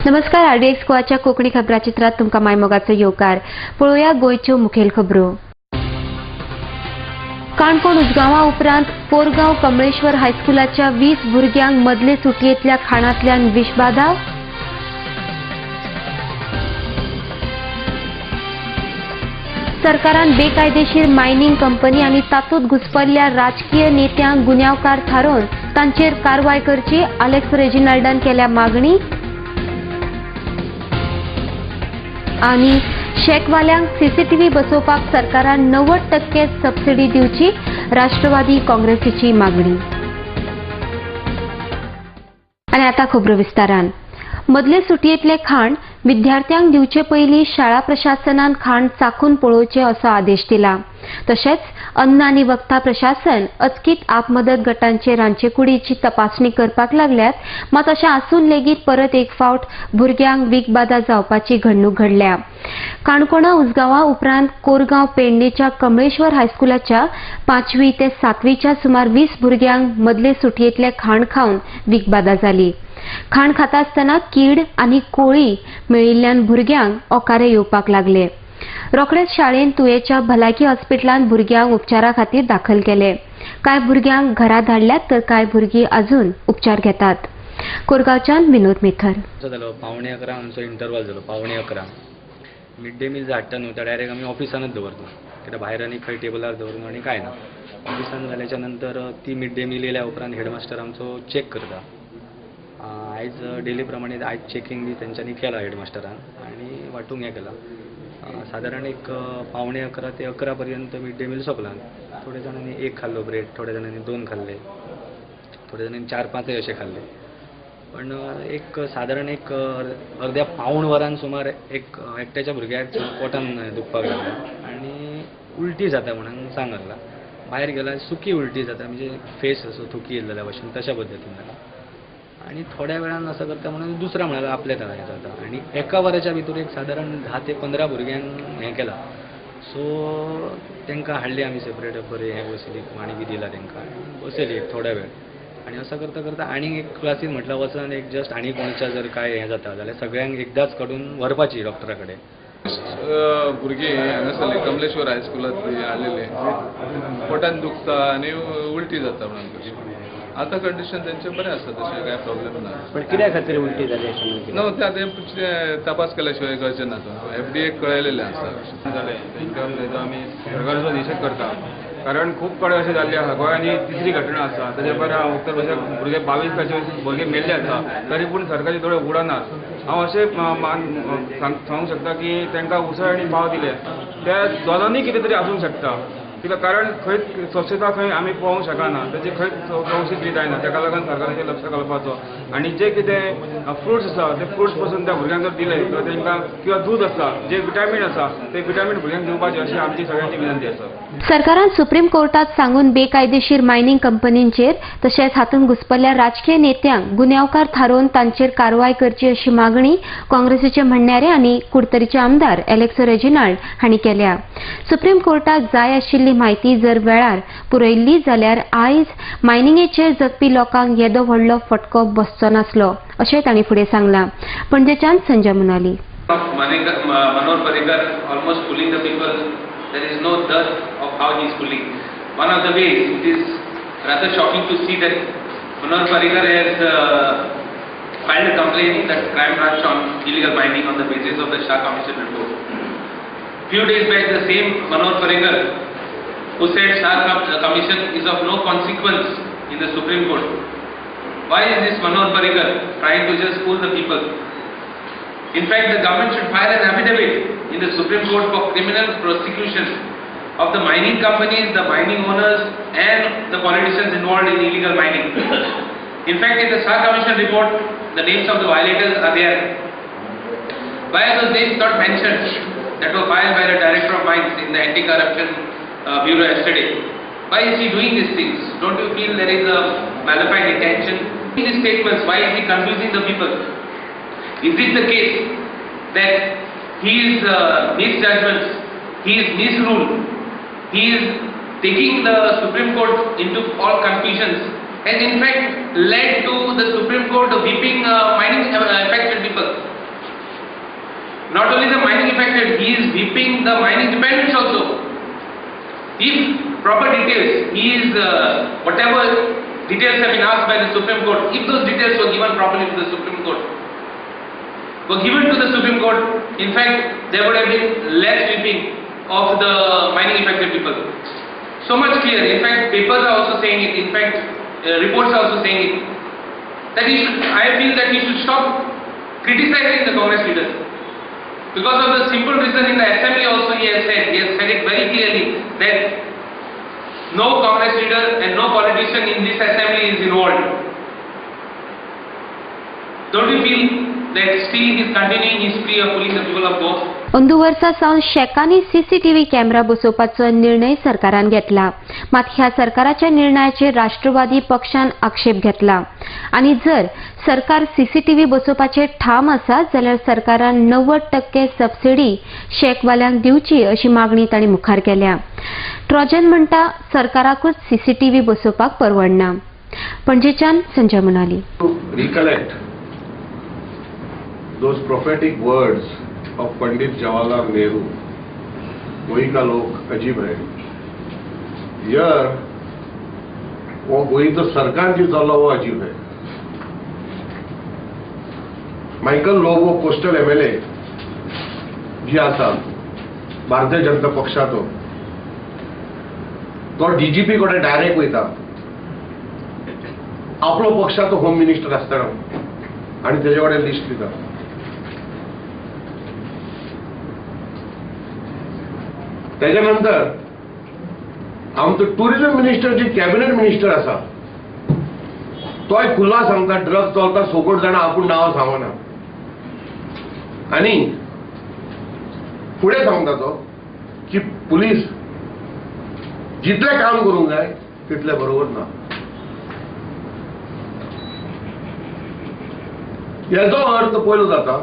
नमस्कार. RDX गोवाच्या कोकणी खबराचित्रात तुमकां मायमोगाचो येवकार. पळोवया गोंयच्यो मुखेल खबरो. काणकोण उजगांवा उपरांत कोरगांव कमळेश्वर हायस्कुलाच्या 20 भुरग्यांक मदले सुटयेंतल्या खाणांतल्यान विषबाधा. सरकारान बेकायदेशीर मायनिंग कंपनी आनी तातूंत घुसपल्ल्या राजकीय नेत्यांक गुन्यांवकार थारोवन तांचेर कारवाय करची, अलेक्स रेजिनाल्डान केल्या मागणी. आणि शेकवाल्यांक सीसीटीव्ही बसोवपाक सरकारान 90% सबसिडी दिवची, राष्ट्रवादी काँग्रेसीची मागणी. आणि आता खबरो विस्तारान. मदले सुटयेंतले खाण विद्यार्थ्यांक दिवचे पयलीं शाळा प्रशासनान खाण चाखून पळोवचे असो आदेश दिला. तशेंच अन्न आनी वखदा प्रशासन अचकीत आपमदत गटांचे रांदचेकुडीची तपासणी करपाक लागल्यात. मात अशें आसून लेगीत परत एक फावट भुरग्यांक विखबाधा जावपाची घडणूक घडल्या. काणकोणा उजगांवा उपरांत कोरगांव पेडणेच्या कमळेश्वर हायस्कुलाच्या 5वी ते 7वीच्या सुमार 20 भुरग्यांक मदले सुटयेंतले खाण खावन विखबाधा जाली. खाण खाता आसतना कीड आनी कोळी मेळिल्ल्यान भुरग्यांक ओकारे येवपाक लागले. रोखडेच शाळेंत तुयेच्या भलायकी हॉस्पिटलांत भुरग्यांक उपचारा खातीर दाखल केले. कांय भुरग्यांक घरा धाडल्यात तर कांय भुरगीं अजून उपचार घेतात. कोरगांवच्यान विनोद मेथर. पावणे 11 आमचो इंटरवल जालो. पावणे 11 मिड डे मील हाडटा न्हू त्या डायरेक्ट आमी ऑफिसानूच दवरता, कित्याक भायर आनी खंय टेबलार दवरूंक आनी कांय ना. ऑफिसान जाल्याच्या नंतर ती मिड डे मील येयल्या उपरांत हेडमास्टर आमचो चॅक करता. आयज डेली प्रमाणे आयज चॅकींग बी तेंच्यांनी केला हेडमास्टरान आनी वांटूंक हें केलां. सादारण एक पावणे 11 ते 11 पर्यंत मिड डे मील सोंपलां. थोड्या जाणांनी 1 खाल्लो ब्रेड, थोड्या जाणांनी 2 खाल्ले, थोड्या जाणांनी 4-5 अशें खाल्ले. पण एक सादारण एक अर्द्या पावण वरान सुमार एकट्याच्या भुरग्याक पोटान दुखपाक लागलें आनी उलटी जाता म्हणून सांगला. भायर गेल्यार सुकी उलटी जाता, म्हणजे फेस असो थुकी येयल्ल्या भशेन तशा पद्दतीन जाता. आनी थोड्या वेळान असं करता म्हणून दुसरा म्हणाला आपल्या तरा हें जाता. आनी एका वराच्या भितर एक सादारण 10 ते 15 भुरग्यांक हें केलां. सो तांकां हाडली आमी सेपरेट बरें हें बसयली, पाणी बी दिला तांकां, बसयली एक थोड्या वेळ. आनी असं करता करता आनीक एक क्लासीन म्हटल्यार वचून एक जस्ट आनी कोणच्या जर काय हें जाता जाल्यार सगळ्यांक एकदांच काडून व्हरपाची डॉक्टरा कडेन. भुरगीं हांगासरले कमलेश्वर हायस्कुलांत आलेले पोटान दुखता आनी उलटी जाता म्हणून. आतां कंडिशन तेंचें बरें आसा, तशें कांय प्रॉब्लेम ना. पण कित्या खातीर उलटी जाली अशें नो ते तपास केल्या शिवाय कळचें ना. FDA कळयलेलें आसा जालें. तेंचो आमी सरकाराचो निशेध करता, कारण खूब कडेन अशें जाल्लें आसा. गोंयांत ही तिसरी घटना आसा. ताचे पयलीं उत्तर प्रदेशांत भुरगे 22 ताचे भुरगे मेल्ले आसा, तरी पूण सरकारी दोळे उगडनात. हांव अशें सांगूंक शकता की तांकां उसळ आनी भाव दिले त्या दोनांनी कितें तरी आसूंक शकता. कित्याक कारण खंय स्वच्छता खंय आमी पळोवंक शकना, ताची खंय चवकशी बी जायना. ताका लागून सरकाराचेर लक्ष घालपाचो आनी जे कितें फ्रुट्स आसा ते फ्रुट्स पासून त्या भुरग्यांक जर दिले तर तांकां किंवा दूध आसा जे विटामीन आसा ते विटामीन भुरग्यांक दिवपाचे अशी आमची सगळ्यांची विनंती आसा. सरकारान सुप्रीम कोर्टात सांगून बेकायदेशीर मायनिंग कंपनींचेर तशेंच हातूंत घुसपल्ल्या राजकीय नेत्यांक गुन्यांवकार थारोवन तांचेर कारवाय करची अशी मागणी काँग्रेसीचे म्हणणारे आनी कुडतरीचे आमदार अलेक्स रेजिनाल्ड हांणी केल्या. सुप्रीम कोर्टाक जाय आशिल्ली माहिती जर वेळार पुरयल्ली जाल्यार आयज मायनिंगेचेर जगपी लोकांक येदो व्हडलो फटको बसचो नासलो अशें तांणी फुडें सांगलां. पणजेच्यान Sanjay Munali. Manor Parrikar almost fooling the people. There is no dearth of how he is fooling. One of the ways, it is rather shocking to see that Manor Parrikar has filed a complaint in the crime branch on illegal mining on the basis of the Shah Commission report. Few days back, the same Manor Parrikar, who said Shah Commission is of no consequence in the Supreme Court. Why is this Manor Parrikar trying to just fool the people? In fact, the government should file an affidavit in the Supreme Court for criminal prosecution of the mining companies, the mining owners and the politicians involved in illegal mining. In fact, in the Shah Commission report, the names of the violators are there. Why are those names not mentioned that were filed by the Director of Mines in the Anti-Corruption Bureau yesterday? Why is he doing these things? Don't you feel there is a malign intention in his statements? Why is he confusing the people? Is it the case that he is misjudgments, he is misruled, he is taking the Supreme Court into all confusions, and in fact led to the Supreme Court whipping mining affected people? Not only the mining affected, he is whipping the mining dependents also. If proper details, whatever details have been asked by the Supreme Court, if those details were given properly to the Supreme Court, in fact, there would have been less whipping of the mining affected people. So much clear. In fact, papers are also saying it. In fact, reports are also saying it. That I feel that he should stop criticizing the Congress leaders. Because of the simple reason, in the assembly also he has said it very clearly that no Congress leader and no politician in this assembly is involved. Don't you feel that still he is continuing his plea of pulling the people of Goa? अंदूवरचा सावन शेकांनी CCTV camera बसोवपाचो निर्णय सरकारान घेतला. मात ह्या सरकाराच्या निर्णयाचेर राष्ट्रवादी पक्षान आक्षेप घेतला आणि जर सरकार सीसीटीव्ही बसोवपाचेर ठाम आसा जाल्यार सरकारान 90% सबसिडी शेकवाल्यांक दिवची अशी मागणी तांणी मुखार केल्या. ट्रॉजन म्हणटा सरकाराकूच सीसीटीव्ही बसोवपाक परवडना. पणजेच्यान Sanjay Manali. Recollect those prophetic words of Pandit Jawaharlal Nehru. गोई का लोग अजीब है. Here, वो गोई तो सरकार जी चलो वो अजीब है. मायकल लोबो कोस्टल MLA जी आसा भारतीय जनता पक्षाचो तो DGP कडे डायरेक्ट वयता. आपलो पक्षाचो होम मिनिस्टर आसतना आणि तेजे कडेन लिस्ट दिता. त्याच्यानंतर आमचो टुरिझम मिनिस्टर जी कॅबिनेट मिनिस्टर आसा तोय खुला सांगता ड्रग्स चलता सोगोट जाणां आपूण नांव सांगना आणि फुडें सांगता तो की पुलीस जितलें काम करूंक जाय तितलें बरोबर ना. हेचो अर्थ पयलो जाता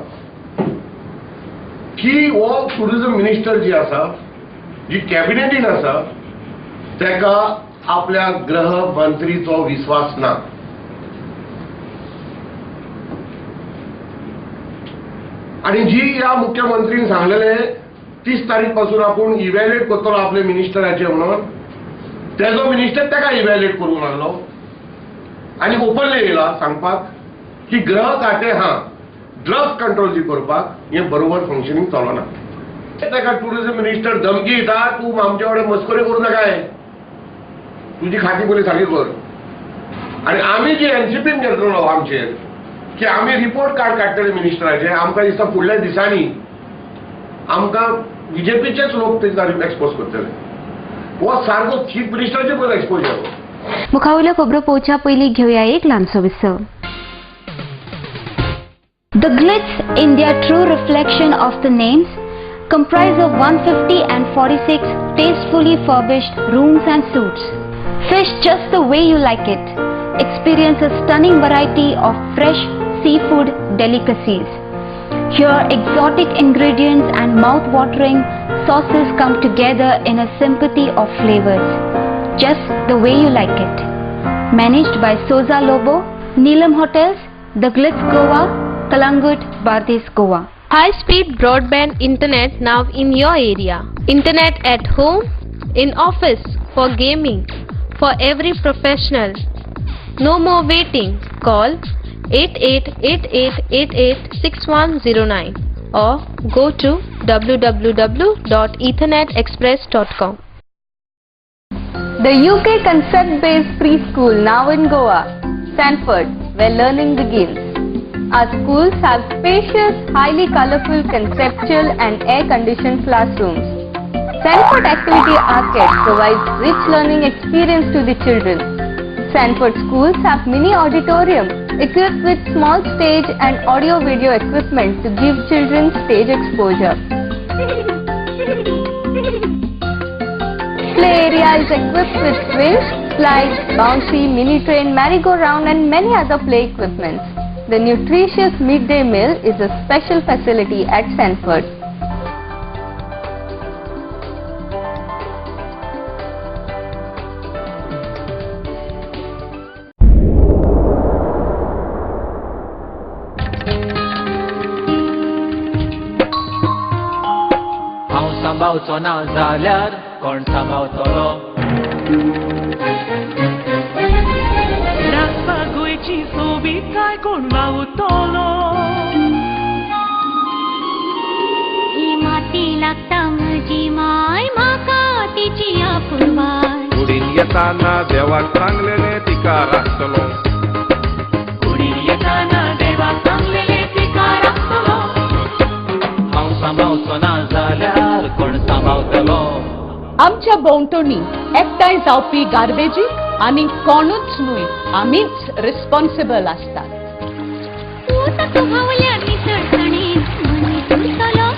की हो टुरिझम मिनिस्टर जी आसा जी कॅबिनेटीन आसा तेका आपल्या गृह मंत्रीचो विश्वास ना. आणि जी या मुख्यमंत्रीन सांगलेले 30 तारीख पासून आपण इव्हॅल्युएट करतलो आपले मिनिस्टराचे म्हणून तेजो मिनिस्टर तेका इव्हॅल्युएट करूंक लागलो आणि ओपनली येयला सांगपाक की गृह खातें ड्रग्स कंट्रोल जी करपाक हें बरोबर फंक्शनिंग चलना. तेका टुरिझम मिनिस्टर धमकी दिता तूं आमचे कडेन मस्करी करूं नाकाय तुजी खाती पयलीं सारकी कर. आणि आमी जी एनसीपीन घेतलो आमचेर की आमी रिपोर्ट कार्ड काडटले मिनिस्टराचे आमकां दिसता फुडल्या दिसांनी आमकां बीजेपीचेच लोक थंय एक्सपोज करतले. हो सारको चीफ मिनिस्टराचे पयलो एक्सपोजर. मुखावयल्यो खबरो पळोवच्या पयलीं घेवया एक ल्हानसो विसव. The Glitz, India true reflection of the names, comprise of 150 and 46 tastefully furbished rooms and suites. Fish just the way you like it. Experience a stunning variety of fresh seafood delicacies. Here exotic ingredients and mouth-watering sauces come together in a symphony of flavors. Just the way you like it. Managed by Soza Lobo, Neelam Hotels, The Glitz Goa, Kalangut, Bardez, Goa. High-speed broadband internet now in your area. Internet at home, in office, for gaming, for every professional. No more waiting. Call 8888886109 or go to www.ethernetexpress.com. The UK concept-based preschool now in Goa, Sanford, where learning begins. Our schools have spacious, highly colorful, conceptual and air-conditioned classrooms. Sanford Activity Arcade provides rich learning experience to the children. Sanford schools have mini auditorium equipped with small stage and audio-video equipment to give children stage exposure. Play area is equipped with swings, slides, bouncy, mini train, merry-go-round and many other play equipments. The nutritious midday meal is a special facility at Sanford. सांबाळचो ना जाल्यार कोण सांबाळतलो राखपाक गोंयची सोबीतकाय कोण वावुरतलो ही माती लागता म्हजी माय म्हाका तिची आपुरबाय कुडीन येताना देवाक सांगलेले तिका राखतलो कुडीन येताना देवाक सांगलेले तिका राखतलो हांव सांबाळचो ना जाल्यार कोण सांबाळतलो आमच्या भोंवतणी एकठांय जावपी गार्बेजीक आनी कोणूच न्हय आमीच रिस्पॉन्सिबल आसतात ताका भावल्या निसळसणीत मनीस उरतलो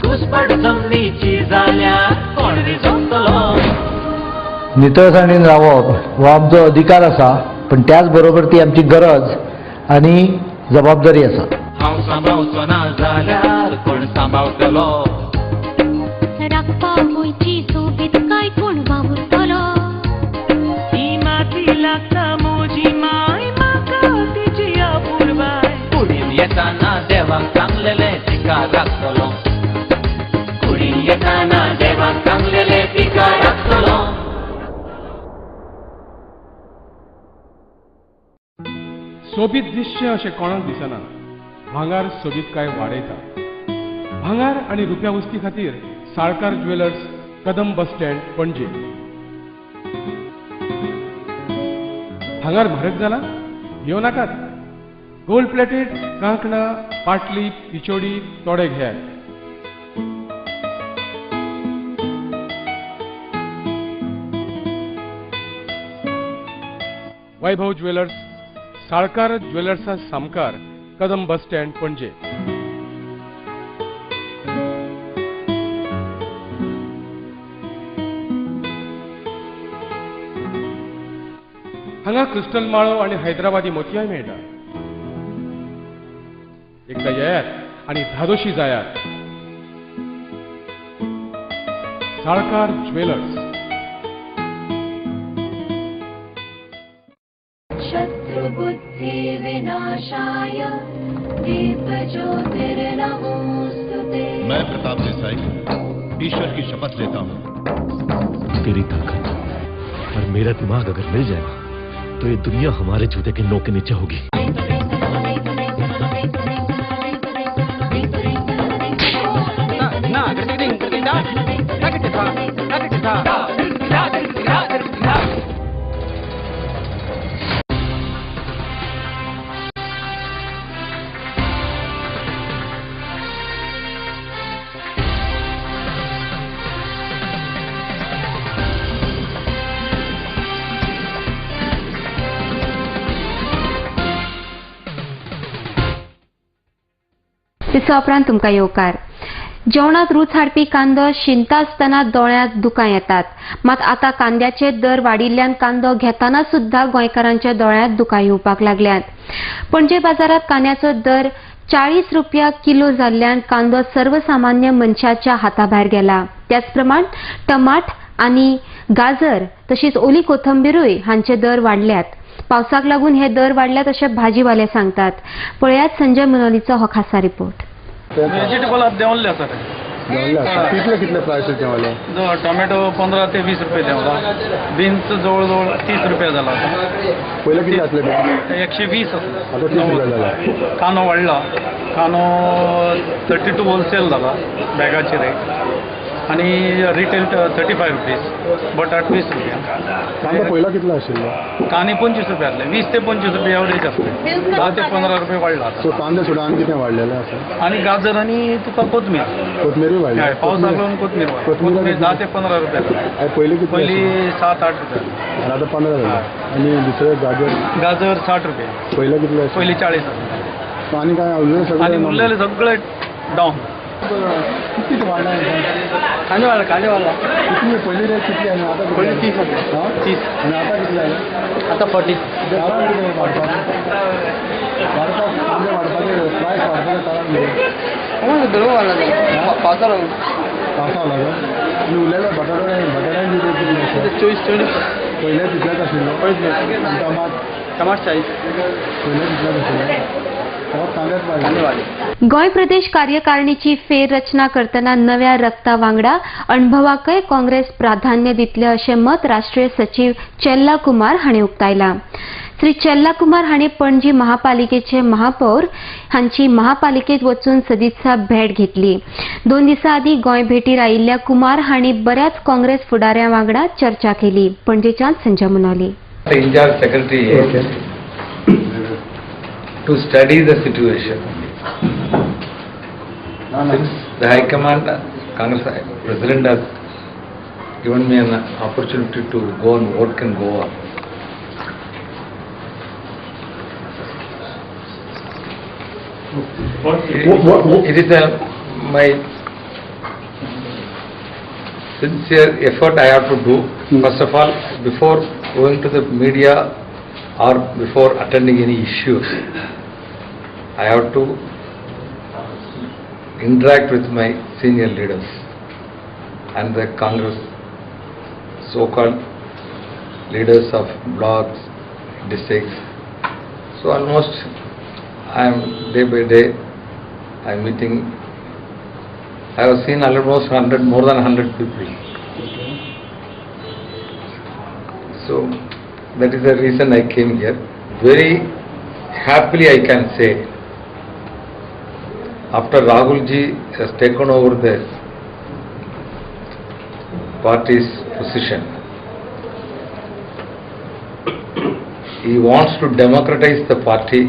घुसपट जमनीची जाल्यार कोण रिजवतलो नितळसाणीन रावप हो आमचो अधिकार आसा पण त्याच बरोबर ती आमची गरज आनी जबाबदारी आसा हांव सांबाळचो ना जाल्यार कोण सांबाळतलो राखपाक गोंयची सोबीतकाय कोण वावुरतलो ही माती लागता म्हजी माय म्हाका तिची आपुरबाय कुडीन येताना देवाक सांगलेले तिका राखतलो कुडीन येताना देवाक सांगलेले तिका राखतलो सोबीत दिसचें अशें कोणाक दिसना भांगार सोबीतकाय वाडयता भांगार आनी रुप्या वस्ती खातीर Salkar jewellers Kadam bus stand पणजे भांगार म्हारग जाला घेव नाकात गोल्ड प्लेटेड कांकणां पाटली पिचोडी तोडे घेयात वैभव ज्वेलर्स साळकार ज्वेलर्सा सामकार कदम बस स्टँड पणजे हांगा क्रिस्टल माळो आनी हैदराबादी मोतयाय मेळटा एकदा येयात आनी धादोशी जायात साळकार ज्वेलर्स शत्रुबुद्धि विनाशाय दीप ज्योतिर्नमोस्तुते मैं प्रताप देसाई ईश्वर की शपथ लेता हूँ तेरी ताकत और मेरा दिमाग अगर मिल जाए तो ये दुनिया हमारे जूते के नोक के नीचे होगी दिसा उपरांत तुमकां येवकार जेवणात रूच हाडपी कांदो शिंता आसतना दोळ्यांत दुकां येतात मात आतां कांद्याचे दर वाडिल्ल्यान कांदो घेताना सुद्धा गोंयकारांच्या दोळ्यांत दुकां येवपाक लागल्यात पणजे बाजारात कांद्याचो दर 40 रुपया किलो जाल्ल्यान कांदो सर्वसामान्य मनशाच्या हाताभायर गेला त्याच प्रमाण टमाट आनी गाजर तशीच ओली कोथंबीरूय हांचे दर वाडल्यात पावसाक लागून हे दर वाडल्यात अशें भाजीवाले सांगतात पळयात संजय मनोलीचो हो खासा रिपोर्ट वेजिटेबल आप देवल्ले आसा कितले प्राइस देवले टोमॅटो 15 ते 20 रुपये देवला बीन्स जवळ जवळ 30 रुपये जाला पहिले किती असले 120 कानो वाडला कानो 32 होलसेल जाला बॅगाची रेट आणि रिटेल 35 रुपीज बटाट 20 रुपया कांदा पहिला कितला आशिल्लो कांदे 25 रुपये आसले 20 ते 25 रुपये एवरेज आसले 10 ते 15 रुपये वाडला सो कांदे सुद्धा आनी कितें वाडलेले आसा आणि गाजर आणि तुका कोथमीर वाडली पावसाक लागून कोथमीर 10 ते 15 रुपये पहिली 7-8 रुपये आणि आता 15 झाले आणि दुसरे गाजर 60 रुपये पहिला कितले पहिली 40 आसले आणि काय उरलेले सगळे उरलेले सगळे डाऊन किती वाढला कांदे वाढला किती पहिली रेट किती आणि आता पहिली 30 आणि आता किती आहे आता 40 कारण किती वाढतात कांदे वाढपाचे प्राइस वाढपाचे कारण दर वाढला पावसाळा लागला आणि उरलेल्या बटाट्यांची रेट किती 24 पहिल्या तितल्याच आशिल्लो टमाट 40 पहिल्या तितल्याच आशिल्लो बहुत कांदे गोंय प्रदेश कार्यकारिणीची फेररचना करतना नव्या रक्ता वांगडा अणभवाकय काँग्रेस प्राधान्य दितले अशें मत राष्ट्रीय सचिव चेल्ला कुमार हांणी उक्तायलां. श्री चेल्ला कुमार हांणी पणजी महापालिकेचे महापौर हांची महापालिकेत वचून सदिच्छा भेट घेतली. 2 दिसां आदीं गोंय भेटीर आयिल्ल्या कुमार हांणी बऱ्याच काँग्रेस फुडाऱ्यां वांगडा चर्चा केली. पणजेच्यान Sanjay मुनोली. India Secretary to study the situation. Since the High Command, Congress President has given me an opportunity to go and work in Goa. It is my sincere effort I have to do. First of all, before going to the media or before attending any issues, I have to interact with my senior leaders and the Congress so-called leaders of blocks, districts. So almost I am day by day I am meeting. I have seen almost more than 100 people. So that is the reason I came here. Very happily I can say, after Rahul ji has taken over the party's position, he wants to democratize the party.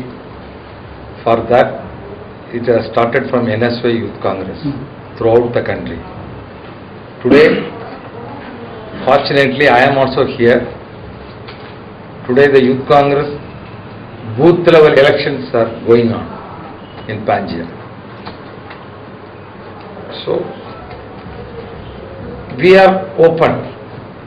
For that, it has started from NSY Youth Congress throughout the country. Today, fortunately, I am also here. Today, the Youth Congress booth level elections are going on in Panjia. So, we are open.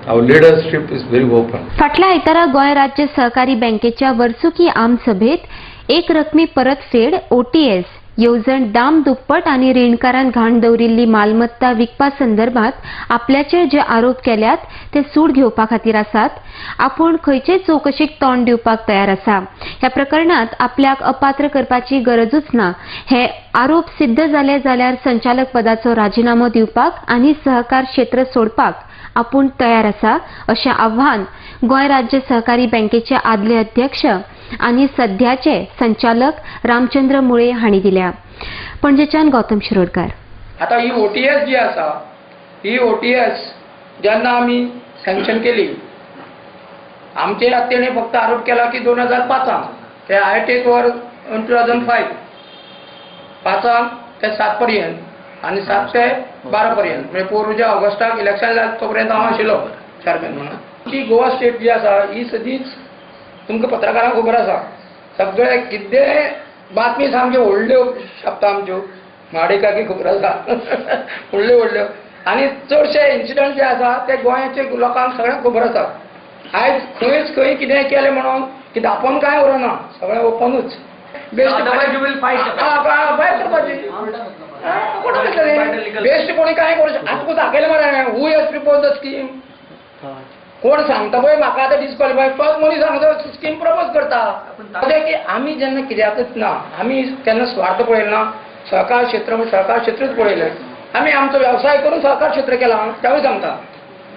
Our leadership is very open. फाटल्या आयतारा गोंय राज्य सहकारी बँकेच्या वर्सुकी आमसभेत एक रकमी परतफेड OTS येवजण दाम दुप्पट आणि रीणकारान घाण दवरिल्ली मालमत्ता विकपा संदर्भात आपल्याचेर जे आरोप केल्यात ते सूड घेवपा खातीर आसात. आपूण खंयचेच चौकशीक तोंड दिवपाक तयार आसा. ह्या प्रकरणात आपल्याक अपात्र करपाची गरजूच ना. हे आरोप सिद्ध जाले जाल्यार संचालक पदाचो राजीनामो दिवपाक आनी सहकार क्षेत्र सोडपाक आपूण तयार आसा अशें आव्हान गोंय राज्य सहकारी बँकेचे आदले अध्यक्ष आणि सध्याचे संचालक रामचंद्र मुळे हांणी दिल्या. पणजेच्यान गौतम शिरोडकर. आता ही OTS जी आसा ही OTS जेन्ना आमी सँक्शन केली आमचेर तेणे फक्त आरोप केला की 2005 ते आय टेक ओवर 2005 5 ते 7 पर्यंत आणि 7 ते 12 पर्यंत म्हणजे पोरुच्या ऑगस्टाक इलेक्शन जाता तोपर्यंत हांव आशिल्लो चेअरमॅन म्हणून. ती गोवा स्टेट जी आसा ही सदींच तुमकां पत्रकारांक खबर आसा सगळे कितें बातमी सामक्यो व्हडल्यो छापता आमच्यो म्हाडेकाकी खबर आसा व्हडल्यो व्हडल्यो आनी चडशे इन्सिडंट जे आसा ते गोंयाचे लोकांक सगळ्यांक खबर आसा. आयज खंयच खंय कितें केलें म्हणून की धांपोवन कांय उरना सगळें ओपनूच. बेस्ट कोणी काय करू शकता दाखयलें मरे who has propose the scheme. कोण सांगता पळय म्हाका आतां डिस्क्वॉलिफाय तोच मनीस सांगता स्कीम प्रपोज करता. की आमी जेन्ना कित्याकच ना आमी केन्ना स्वार्थ पळयलो ना. सहकार क्षेत्रच पळयलें. आमी आमचो वेवसाय करून सहकार क्षेत्र केला त्यावेळी सांगता.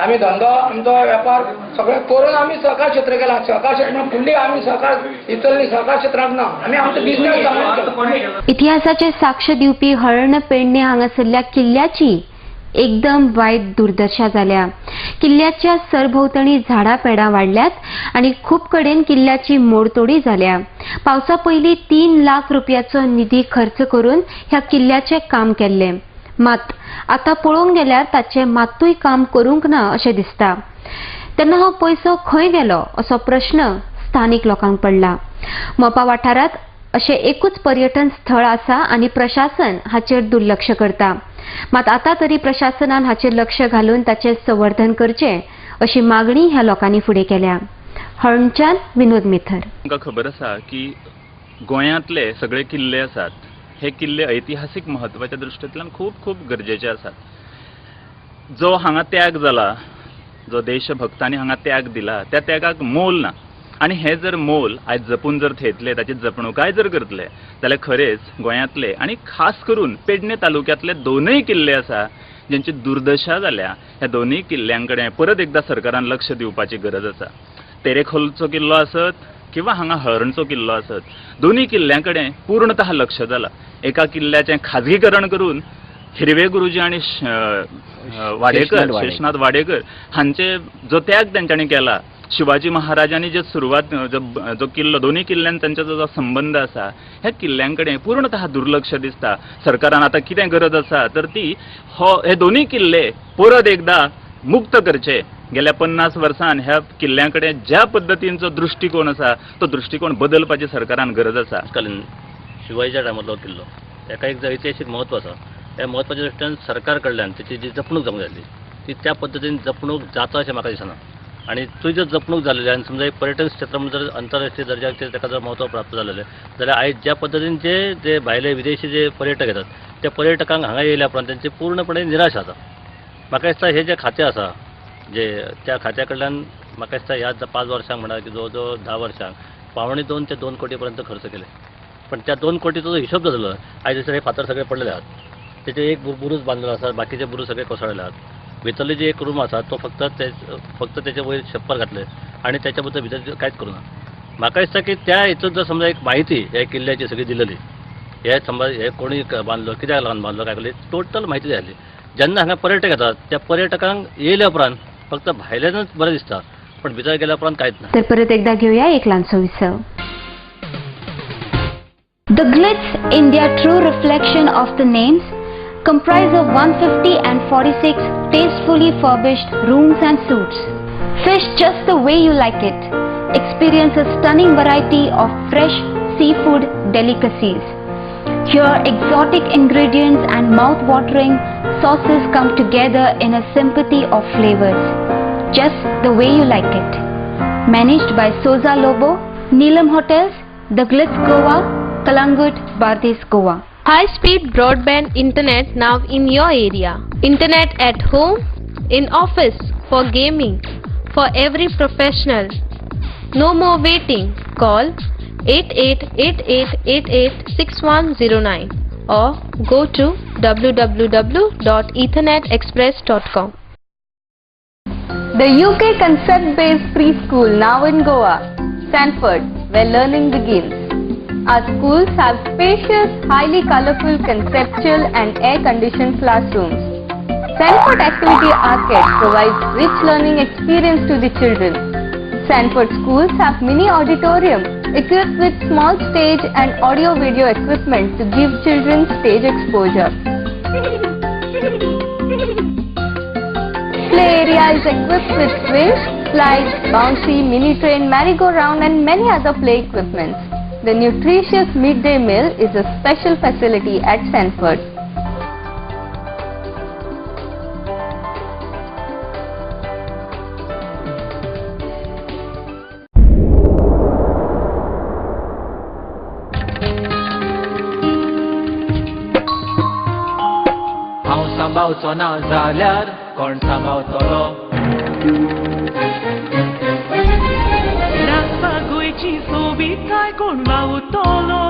आमी धंदो आमचो वेपार सगळें करून आमी सहकार क्षेत्र केला. सहकार क्षेत्र फुडली आमी सहकार इतली सहकार क्षेत्रांत ना आमी आमचो बिझनेस. इतिहासाचे साक्ष दिवपी हळर्ण पेडणे हांगासरल्या किल्ल्याची एकदम वायट दुर्दशा जाल्या. किल्ल्याच्या सरभोवतणी झाडां पेडां वाडल्यात आणि खूप कडेन किल्ल्याची मोडतोडी जाल्या. पावसा पयलीं 3 लाख रुपयाचो निधी खर्च करून ह्या किल्ल्याचें काम केल्लें. मात आता पळोवंक गेल्यार ताचें मात्तूय काम करूंक ना अशें दिसता. तेन्ना हो पयसो खंय गेलो असो प्रश्न स्थानीक लोकांक पडला. मोपा वाठारात अशें एकूच पर्यटन स्थळ आसा आनी प्रशासन हाचेर दुर्लक्ष करता. मात आता तरी प्रशासनान हाचेर लक्ष घालून ताचें संवर्धन करचें अशी मागणी ह्या लोकांनी फुडें केल्या. हळणच्यान विनोद मेथर. तुमकां खबर आसा की गोंयांतले सगळे किल्ले आसात हे किल्ले ऐतिहासीक महत्वाच्या दृश्टींतल्यान खूब खूब गरजेचे आसात. जो हांगा त्याग जाला जो देशभक्तांनी हांगा त्याग दिला त्या त्यागाक मोल ना. आणि हे जर मोल आयज जपून जर थेयतले, ताची जपणूकाय जर करतले जाल्यार खरेंच गोंयांतले आणि खास करून पेडणे तालुक्यांतले दोनूय किल्ले आसा ज्यांची दुर्दशा जाल्या, ह्या दोनूय किल्ल्यांकडे परत एकदा सरकारान लक्ष दिवपाची गरज आसा. तेरेखोलचो किल्लो आसत किंवा हांगा हळर्णचो किल्लो आसत, दोनूय किल्ल्यांकडे पूर्णतः लक्ष जालां. एका किल्ल्याचें खाजगीकरण करून हिरवे गुरुजी आणि वाडेकर, शेषनाथ वाडेकर हांचे जो त्याग तेंच्यांनी केला, शिवाजी महाराजांनी जे सुरवात जो किल्लो, दोन्ही किल्ल्यांत त्यांच्याचो जो संबंध आसा, ह्या किल्ल्यांकडे पूर्णतः दुर्लक्ष दिसता. सरकारान आता कितें गरज आसा तर ती हे दोन्ही किल्ले परत एकदा मुक्त करचे. गेल्या 50 वर्षांत ह्या किल्ल्यांकडे ज्या पद्दतींचो दृष्टिकोन आसा तो दृष्टिकोन बदलपाची सरकारान गरज आसा. शिवाजीच्या टायमातलो किल्लो ताका एक ऐतिहासीक म्हत्व आसा. त्या म्हत्वाच्या दृश्टीन सरकार कडल्यान त्याची जी जपणूक जावंक जाय ती त्या पद्दतीन जपणूक जाता अशें म्हाका दिसना. आणि तुजी जर जपणूक जालेली आनी समजा एक पर्यटन क्षेत्रांत जर आंतरराष्ट्रीय दर्जाचेर ताका जर म्हत्व प्राप्त जालेलें जाल्यार आयज ज्या पद्दतीन जे भायले विदेशी जे पर्यटक येतात त्या पर्यटकांक हांगा येयल्या उपरांत त्यांची पूर्णपणे निराश जाता. म्हाका दिसता हे जे खातें आसा जे त्या खात्या कडल्यान म्हाका दिसता ह्या 5 वर्सांक म्हणा की जवळ जवळ 10 वर्सांक 1.5 ते 2 कोटी पर्यंत खर्च केले. पण त्या 2 कोटीचो जो हिशोब जालो आयज दिसता हे फातर सगळे पडलेले आहात. त्याचे एक बुरूज बांधलेलो आसा, बाकीचे बुरूज सगळे कोसळलेले आहात. भितरले जे एक रूम आसा तो फक्त त्याचे वयर छप्पर घातले आणि त्याच्या बद्दल भितर कांयच करूं ना. म्हाका दिसता की त्या हितून जर समजा एक माहिती ह्या किल्ल्याची सगळी दिलेली, हे समजा हे कोणी बांधलो, कित्याक लागून बांधलो, काय केली, टोटल माहिती जाली. जेन्ना हांगा पर्यटक येतात त्या पर्यटकांक येयल्या उपरांत फक्त भायल्यानच बरें दिसता, पण भितर गेल्या उपरांत कांयच ना. तर परत एकदा घेऊया एक ल्हानसो विसव. The Glitz, India true reflection of the names, comprise of 150 and 46 tastefully furbished rooms and suites. Fish just the way you like it. Experience a stunning variety of fresh seafood delicacies. Here, exotic ingredients and mouth-watering sauces come together in a symphony of flavors, just the way you like it. Managed by Souza Lobo, Neelam Hotels, The Glitz Goa, Kalangut, Bardez, Goa. High-speed broadband internet now in your area. Internet at home, in office, for gaming, for every professional. No more waiting. Call 8888886109 or go to www.ethernetexpress.com. The UK concept-based preschool now in Goa, Sanford, where learning begins. Our schools have spacious, highly colorful, conceptual and air-conditioned classrooms. Sanford Activity Arcade provides rich learning experience to the children. Sanford schools have mini auditorium equipped with small stage and audio-video equipment to give children stage exposure. Play area is equipped with swings, slides, bouncy, mini train, merry-go-round and many other play equipments. The nutritious midday meal is a special facility at Sanford. हांव सांबाळचो ना जाल्यार कोण सांबाळतलो. राखपाक गोंयची सोबीतकाय कोण वावुरतलो.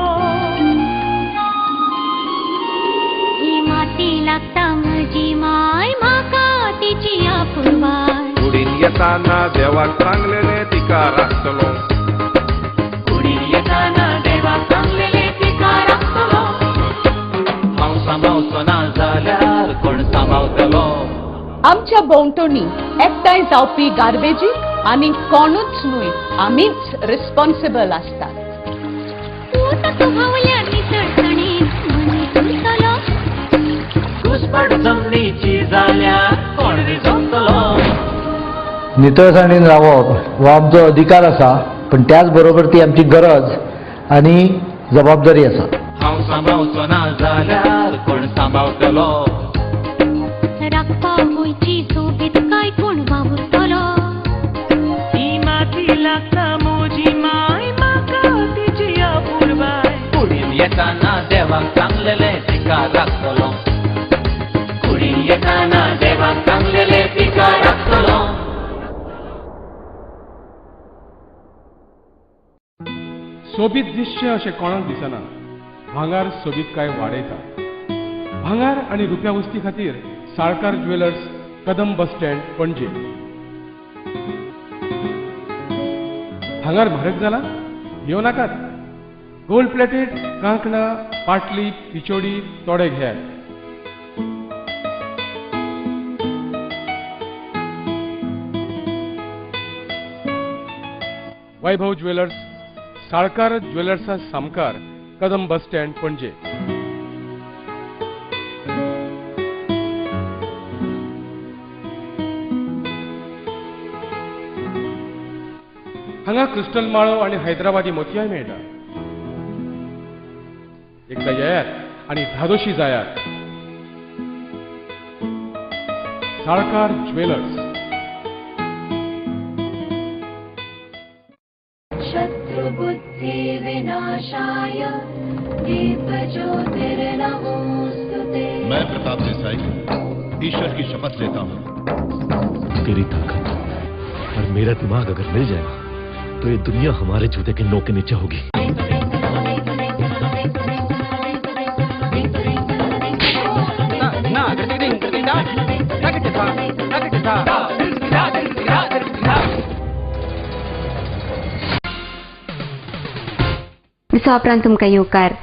ही माती लागता म्हजी माय, म्हाका तिची आपुरबाय. कुडीन येताना देवाक सांगलेले तिका राखतलो. कुडीन येताना देवाक सांगलेले तिका राखतलो. हांव सांबाळचो ना जाल्यार कोण सांबाळतलो. आमच्या भोंवतणी एकठांय जावपी गार्बेजी आनी कोणूच न्हय, आमीच रिस्पॉन्सिबल आसतात. घुसपट जमनीची जाल्यार कोण रिजवतलो. नितळसाणीन रावप हो आमचो अधिकार आसा, पण त्याच बरोबर ती आमची गरज आणि जबाबदारी आसा. हांव सांबाळचो ना जाल्यार कोण सांबाळतलो. राखपा गोंयची सोबीतकाय कोण वावुरतलो. ही माती लागता म्हजी माय, म्हाका तिची आपुरबाय. कुडीन येताना देवाक सांगलेले तिका राखतलो. कुडीन येताना देवाक सांगलेले तिका राखतलो. सोबीत दिसचें अशें कोणाक दिसना भांगार सोबीत काय वाडयता. भांगार आनी रुप्या वस्ती खातीर Salkar jewellers, Kadam bus stand, पणजे. भांगार म्हारग जाला? घेवं नाकात. गोल्ड प्लेटेड कांकणां, पाटली, पिचोडी थोडे घेयात. वैभव ज्वेलर्स, साळकार ज्वेलर्सा सामकार, कदम बस स्टँड, पणजे. हांगा क्रिस्टल माळो आनी हैदराबादी मोतयाय मेळटा. एकदा येयात आनी धादोशी जायात. साळकार ज्वेलर्स. शत्रुबुद्धि विनाशाय दीपज्योतिर्नमोस्तुते. मैं प्रताप देसाई ईश्वर की शपथ लेता हूँ, तेरी ताकत और मेरा दिमाग अगर मिल जाएगा तो ये दुनिया हमारे जूते के नोक के नीचे होगी. दिसा उपरांत तुमकां येवकार.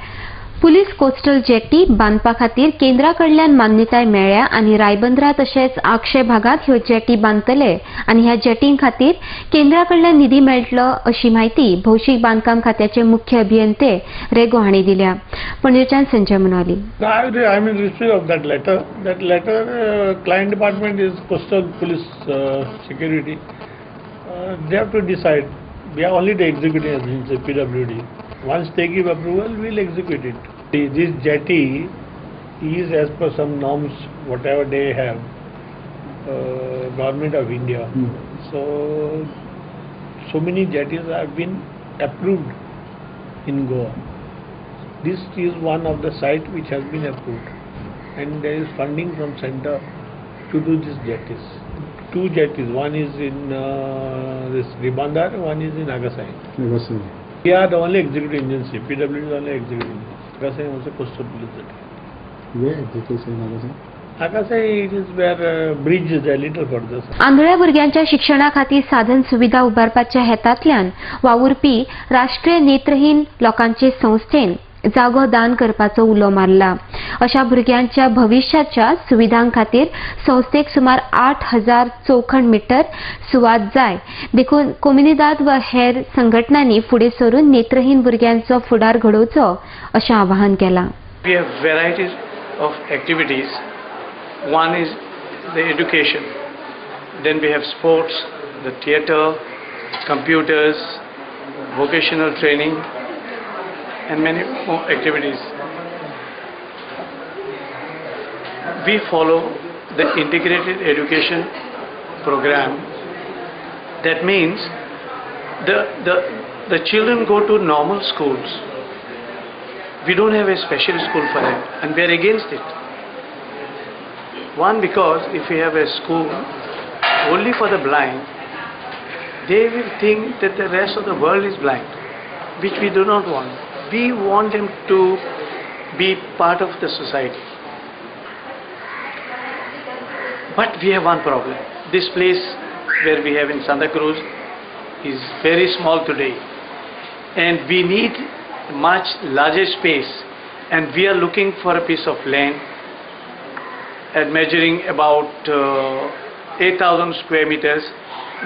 पुलीस कोस्टल जेटी बांदपा खातीर केंद्रा कडल्यान मान्यताय मेळ्ळ्या आनी रायबंदरा तशेंच आक्षे भागात ह्यो जेटी बांदतले आनी ह्या जेटीं खातीर केंद्रा कडल्यान निधी मेळटलो अशी माहिती भौशीक बांदकाम खात्याचे मुख्य अभियंते रेगो हांणी दिल्या. पणजेच्यान Sanjay Manoli. I am in receipt of that letter. That letter, client department is coastal police security. They have to decide. We are only the executive agency, PWD. Once they give approval, we'll execute it. This jetty is as per some norms, whatever they have, Government of India. So many jetties have been approved in Goa. This is one of the site which has been approved, and there is funding from center to do these jetties. 2 jetties, one is in this Ribandar, one is in Agasai. We are the only executive agency. PWD is the only executive agency. Agasai also coastal police jetty. Where exactly is Agasai? Agasai, it is where bridge is a little further. आंधळ्या भुरग्यांच्या शिक्षणा खातीर साधन सुविधा उबारपाच्या हेतांतल्यान वावुरपी राष्ट्रीय नेत्रहीन लोकांचे संस्थेन जागो दान करपाचो उलो मारला. अशा भुरग्यांच्या भविष्याच्या सुविधां खातीर संस्थेक सुमार 8,000 चौखण मीटर सुवात जाय देखून कोमिनीदाद व हेर संघटनांनी फुडें सरून नेत्रहीन भुरग्यांचो फुडार घडोवचो अशें आवाहन केलां. We have varieties of activities. One is the education. Then we have sports, the theatre, computers, vocational training, and many more activities. We follow the integrated education program. That means the children go to normal schools. We don't have a special school for them, and we are against it. One, because if we have a school only for the blind, they will think that the rest of the world is blind, which we do not want. We want them to be part of the society. But we have one problem. This place where we have in Santa Cruz is very small today, and we need much larger space, and we are looking for a piece of land at measuring about 8,000 square meters,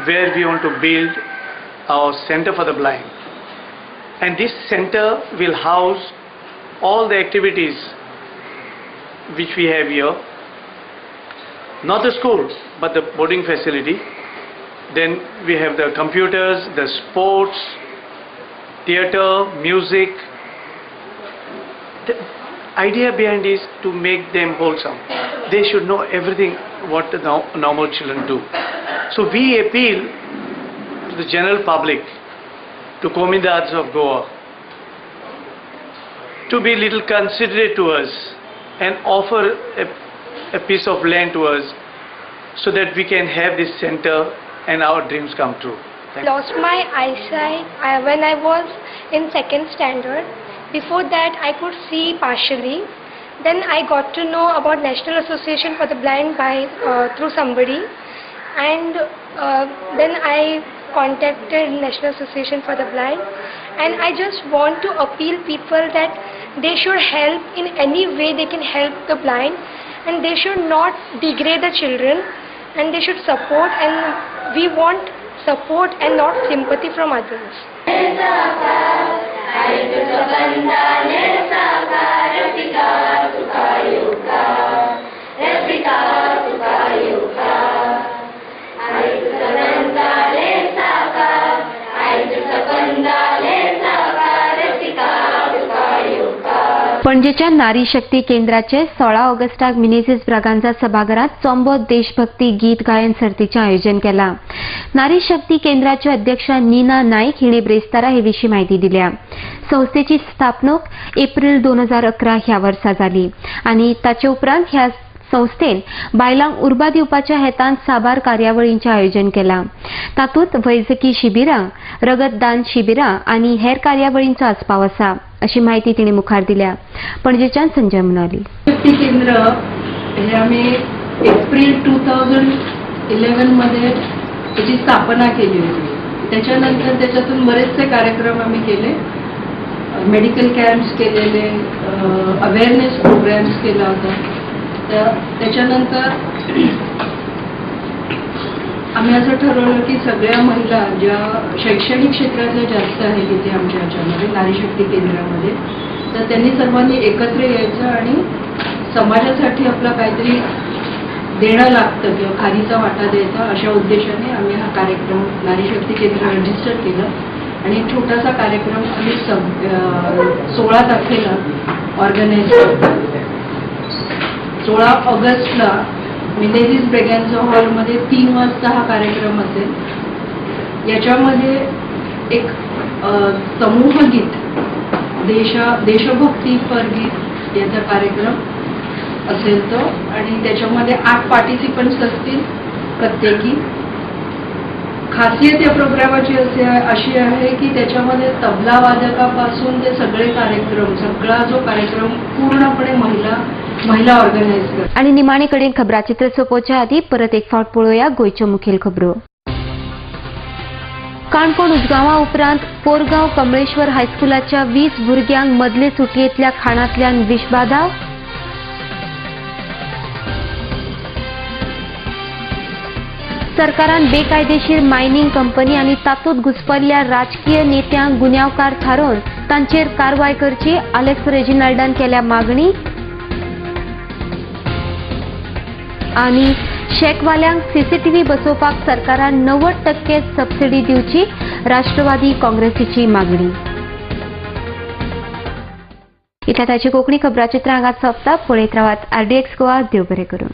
where we want to build our center for the blind. And this center will house all the activities which we have here. Not the school, but the boarding facility. Then we have the computers, the sports, theatre, music. The idea behind is to make them wholesome. They should know everything what the normal children do. So we appeal to the general public, to Komidads of Goa, to be little considerate to us and offer a piece of land to us so that we can have this center and our dreams come true. Lost my eyesight when I was in second standard. Before that, I could see partially. Then I got to know about National Association for the Blind by through somebody, and then I contacted National Association for the Blind, and I just want to appeal people that they should help in any way they can help the blind, and they should not degrade the children, and they should support, and we want support and not sympathy from others. पणजेच्या नारी शक्ती केंद्राचे 16 ऑगस्टाक मिनेझीस ब्रागांझा सभाघरात चोंबो देशभक्ती गीत गायन सर्तीचे आयोजन केला. नारी शक्ती केंद्राचे अध्यक्षा नीना नाईक हिणे ब्रेस्तारा हे विशीं माहिती दिल्या. संस्थेची स्थापणूक एप्रिल 2011 ह्या वर्सा जाली आणि ताचे उपरांत ह्या संस्थेन बायलांक उर्बा दिवपाच्या हेतान साबार कार्यावळींचे आयोजन केलां. तातूंत वैजकी शिबिरां, रगतदान शिबिरां आणि हेर कार्यावळींचो आस्पाव आसा अशी माहिती तिणे मुखार दिल्या. पणजेच्यान संजय मुनाली. शक्ती केंद्र हे आम्ही एप्रिल 2011 मध्ये त्याची स्थापना केली होती. त्याच्यानंतर त्याच्यातून बरेचसे कार्यक्रम आम्ही केले, मेडिकल कॅम्प्स केलेले, अवेअरनेस प्रोग्राम्स केला होता. त्याच्यानंतर आम्ही असं ठरवलं की सगळ्या महिला ज्या शैक्षणिक क्षेत्रातल्या जास्त आहेत इथे आमच्या ह्याच्यामध्ये नारी शक्ती केंद्रामध्ये, तर त्यांनी सर्वांनी एकत्र यायचं आणि समाजासाठी आपला काहीतरी देणं लागतं किंवा खारीचा वाटा द्यायचा अशा उद्देशाने आम्ही हा कार्यक्रम नारी शक्ती केंद्र रजिस्टर केलं आणि एक छोटासा कार्यक्रम आम्ही 16 तारखेला ऑर्गनाईज केला. 16 ऑगस्टला मिनेझीस ब्रागांझा हॉलमध्ये 3 वाजता हा कार्यक्रम असेल. याच्यामध्ये एक समूह गीत, देशभक्तीपर गीत याचा कार्यक्रम असेल तो, आणि त्याच्यामध्ये 8 पार्टिसिपंट्स असतील प्रत्येकी. खासियत या प्रोग्रामाची अशी आहे की त्याच्यामध्ये तबला वादकापासून ते सगळे कार्यक्रम, सगळा जो कार्यक्रम पूर्णपणे महिला ऑर्गनाईज करतात. आणि निमाणे कडेन खबराचित्र सोंपोवच्या आदी परत एक फावट पळोवया गोंयच्यो मुखेल खबरो. काणकोण उजगांवा उपरांत पोरगांव कमळेश्वर हायस्कुलाच्या 20 भुरग्यांक मदले सुटयेंतल्या खाणांतल्यान विषबाधा. सरकारान बेकायदेशीर मायनिंग कंपनी आणि तातूंत घुसपल्ल्या राजकीय नेत्यांक गुन्यांवकार थारोवन तांचेर कारवाय करची अलेक्स रेजिनाल्डान केल्या मागणी. आणि शेकवाल्यांक सीसीटीव्ही बसोवपाक सरकारान 90% सबसिडी दिवची राष्ट्रवादी काँग्रेसीची मागणी. इतल्या ताची कोंकणी खबराचित्रां हांगाच सोंपता. पळयत रावात RDX गोवा. देव बरें करूं.